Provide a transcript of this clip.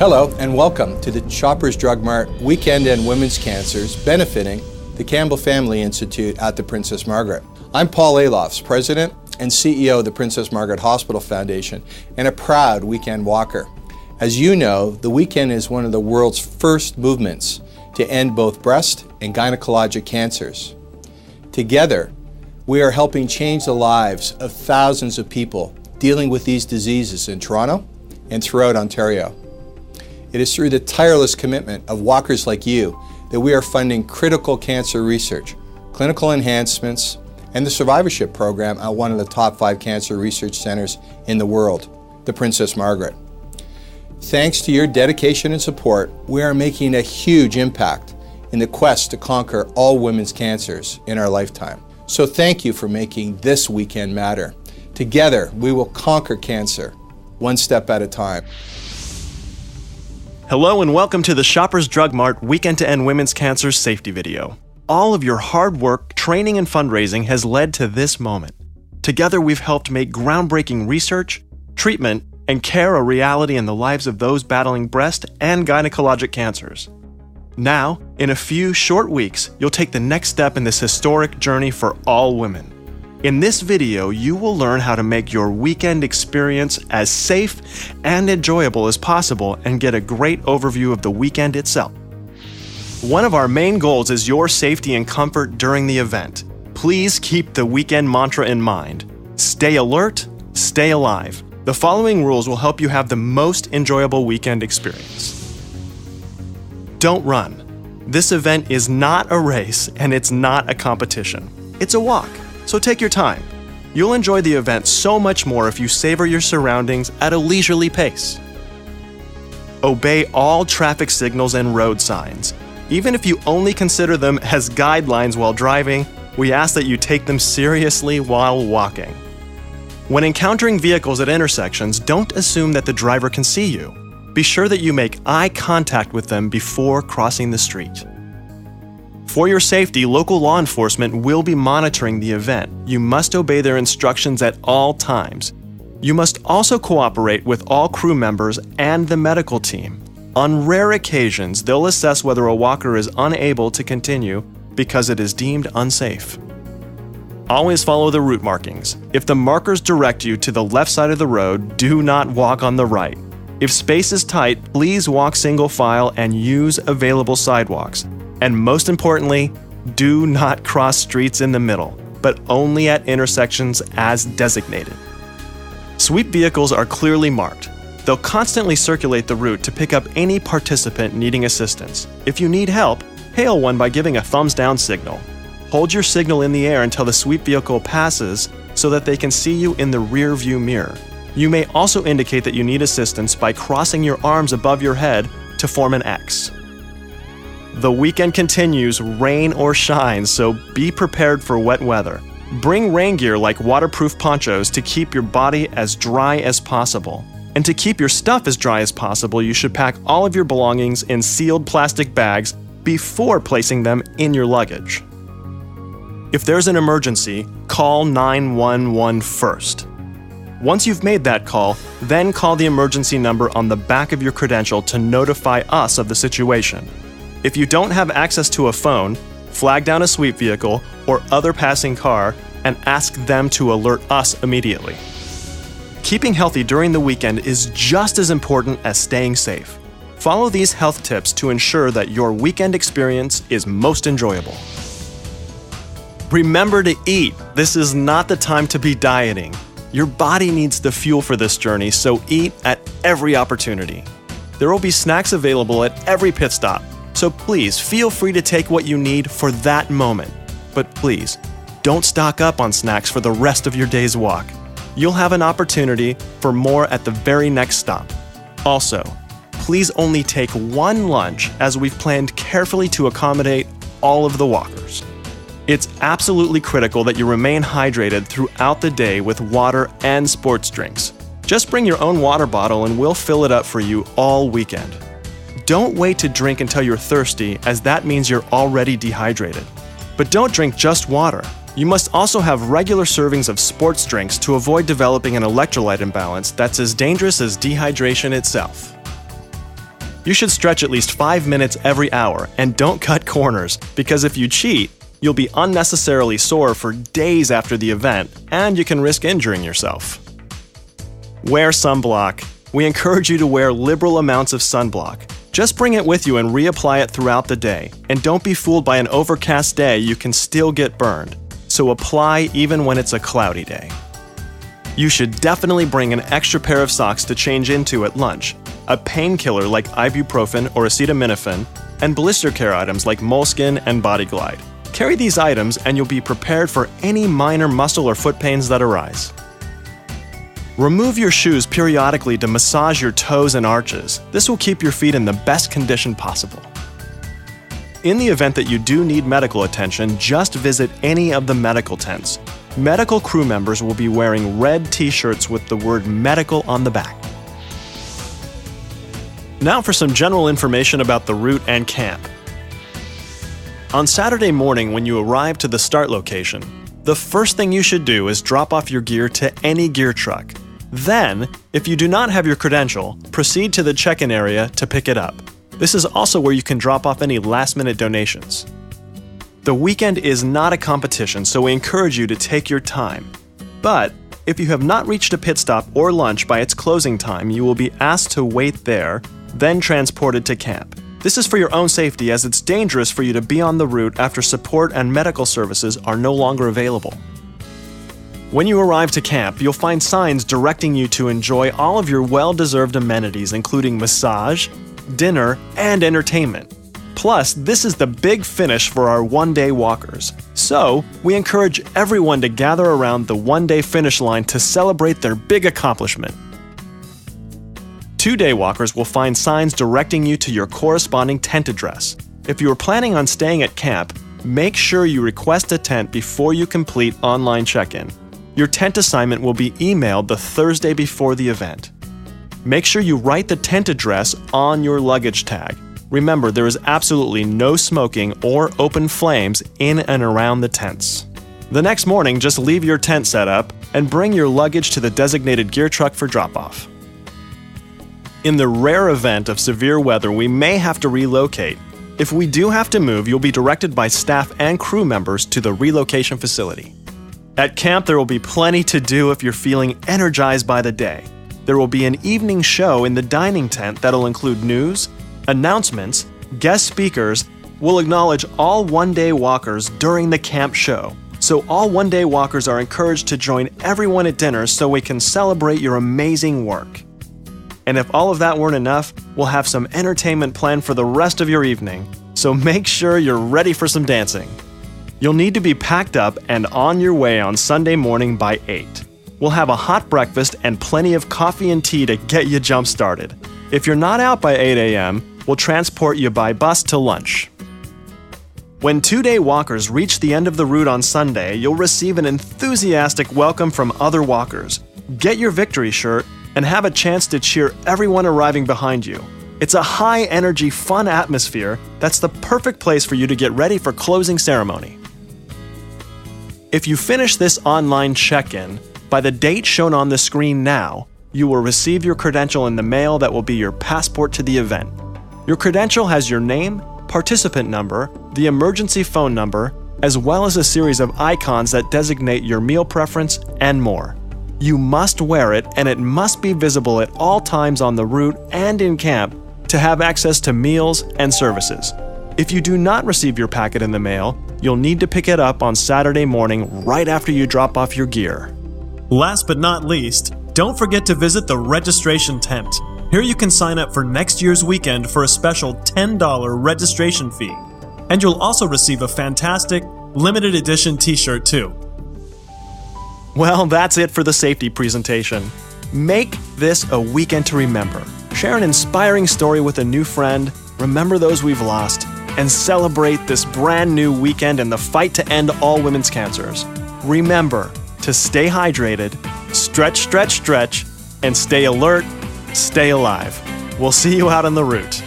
Hello and welcome to the Shoppers Drug Mart Weekend End Women's Cancers benefiting the Campbell Family Institute at the Princess Margaret. I'm Paul Alofs, President and CEO of the Princess Margaret Hospital Foundation and a proud weekend walker. As you know, the weekend is one of the world's first movements to end both breast and gynecologic cancers. Together, we are helping change the lives of thousands of people dealing with these diseases in Toronto and throughout Ontario. It is through the tireless commitment of walkers like you that we are funding critical cancer research, clinical enhancements, and the survivorship program at one of the top 5 cancer research centers in the world, the Princess Margaret. Thanks to your dedication and support, we are making a huge impact in the quest to conquer all women's cancers in our lifetime. So thank you for making this weekend matter. Together, we will conquer cancer, one step at a time. Hello and welcome to the Shoppers Drug Mart Weekend to End Women's Cancer Safety Video. All of your hard work, training, and fundraising has led to this moment. Together, we've helped make groundbreaking research, treatment, and care a reality in the lives of those battling breast and gynecologic cancers. Now, in a few short weeks, you'll take the next step in this historic journey for all women. In this video, you will learn how to make your weekend experience as safe and enjoyable as possible and get a great overview of the weekend itself. One of our main goals is your safety and comfort during the event. Please keep the weekend mantra in mind. Stay alert, stay alive. The following rules will help you have the most enjoyable weekend experience. Don't run. This event is not a race and it's not a competition. It's a walk. So take your time. You'll enjoy the event so much more if you savor your surroundings at a leisurely pace. Obey all traffic signals and road signs. Even if you only consider them as guidelines while driving, we ask that you take them seriously while walking. When encountering vehicles at intersections, don't assume that the driver can see you. Be sure that you make eye contact with them before crossing the street. For your safety, local law enforcement will be monitoring the event. You must obey their instructions at all times. You must also cooperate with all crew members and the medical team. On rare occasions, they'll assess whether a walker is unable to continue because it is deemed unsafe. Always follow the route markings. If the markers direct you to the left side of the road, do not walk on the right. If space is tight, please walk single file and use available sidewalks. And most importantly, do not cross streets in the middle, but only at intersections as designated. Sweep vehicles are clearly marked. They'll constantly circulate the route to pick up any participant needing assistance. If you need help, hail one by giving a thumbs down signal. Hold your signal in the air until the sweep vehicle passes so that they can see you in the rear view mirror. You may also indicate that you need assistance by crossing your arms above your head to form an X. The weekend continues, rain or shine, so be prepared for wet weather. Bring rain gear like waterproof ponchos to keep your body as dry as possible. And to keep your stuff as dry as possible, you should pack all of your belongings in sealed plastic bags before placing them in your luggage. If there's an emergency, call 911 first. Once you've made that call, then call the emergency number on the back of your credential to notify us of the situation. If you don't have access to a phone, flag down a sweep vehicle or other passing car and ask them to alert us immediately. Keeping healthy during the weekend is just as important as staying safe. Follow these health tips to ensure that your weekend experience is most enjoyable. Remember to eat. This is not the time to be dieting. Your body needs the fuel for this journey, so eat at every opportunity. There will be snacks available at every pit stop. So please feel free to take what you need for that moment. But please, don't stock up on snacks for the rest of your day's walk. You'll have an opportunity for more at the very next stop. Also, please only take one lunch as we've planned carefully to accommodate all of the walkers. It's absolutely critical that you remain hydrated throughout the day with water and sports drinks. Just bring your own water bottle and we'll fill it up for you all weekend. Don't wait to drink until you're thirsty, as that means you're already dehydrated. But don't drink just water. You must also have regular servings of sports drinks to avoid developing an electrolyte imbalance that's as dangerous as dehydration itself. You should stretch at least 5 minutes every hour, and don't cut corners, because if you cheat, you'll be unnecessarily sore for days after the event, and you can risk injuring yourself. Wear sunblock. We encourage you to wear liberal amounts of sunblock. Just bring it with you and reapply it throughout the day, and don't be fooled by an overcast day, you can still get burned. So apply even when it's a cloudy day. You should definitely bring an extra pair of socks to change into at lunch, a painkiller like ibuprofen or acetaminophen, and blister care items like Moleskin and BodyGlide. Carry these items and you'll be prepared for any minor muscle or foot pains that arise. Remove your shoes periodically to massage your toes and arches. This will keep your feet in the best condition possible. In the event that you do need medical attention, just visit any of the medical tents. Medical crew members will be wearing red t-shirts with the word medical on the back. Now for some general information about the route and camp. On Saturday morning when you arrive to the start location, the first thing you should do is drop off your gear to any gear truck. Then, if you do not have your credential, proceed to the check-in area to pick it up. This is also where you can drop off any last-minute donations. The weekend is not a competition, so we encourage you to take your time. But if you have not reached a pit stop or lunch by its closing time, you will be asked to wait there, then transported to camp. This is for your own safety, as it's dangerous for you to be on the route after support and medical services are no longer available. When you arrive to camp, you'll find signs directing you to enjoy all of your well-deserved amenities, including massage, dinner, and entertainment. Plus, this is the big finish for our one-day walkers. So, we encourage everyone to gather around the one-day finish line to celebrate their big accomplishment. 2-day walkers will find signs directing you to your corresponding tent address. If you are planning on staying at camp, make sure you request a tent before you complete online check-in. Your tent assignment will be emailed the Thursday before the event. Make sure you write the tent address on your luggage tag. Remember, there is absolutely no smoking or open flames in and around the tents. The next morning, just leave your tent set up and bring your luggage to the designated gear truck for drop-off. In the rare event of severe weather, we may have to relocate. If we do have to move, you'll be directed by staff and crew members to the relocation facility. At camp, there will be plenty to do if you're feeling energized by the day. There will be an evening show in the dining tent that'll include news, announcements, guest speakers. We'll acknowledge all one-day walkers during the camp show. So all one-day walkers are encouraged to join everyone at dinner so we can celebrate your amazing work. And if all of that weren't enough, we'll have some entertainment planned for the rest of your evening. So make sure you're ready for some dancing. You'll need to be packed up and on your way on Sunday morning by 8. We'll have a hot breakfast and plenty of coffee and tea to get you jump-started. If you're not out by 8 a.m., we'll transport you by bus to lunch. When 2-day walkers reach the end of the route on Sunday, you'll receive an enthusiastic welcome from other walkers. Get your victory shirt and have a chance to cheer everyone arriving behind you. It's a high-energy, fun atmosphere that's the perfect place for you to get ready for closing ceremony. If you finish this online check-in, by the date shown on the screen now, you will receive your credential in the mail that will be your passport to the event. Your credential has your name, participant number, the emergency phone number, as well as a series of icons that designate your meal preference and more. You must wear it, and it must be visible at all times on the route and in camp to have access to meals and services. If you do not receive your packet in the mail, you'll need to pick it up on Saturday morning right after you drop off your gear. Last but not least, don't forget to visit the registration tent. Here you can sign up for next year's weekend for a special $10 registration fee. And you'll also receive a fantastic limited edition t-shirt too. Well, that's it for the safety presentation. Make this a weekend to remember. Share an inspiring story with a new friend, remember those we've lost, and celebrate this brand new weekend in the fight to end all women's cancers. Remember to stay hydrated, stretch, stretch, stretch, and stay alert, stay alive. We'll see you out on the route.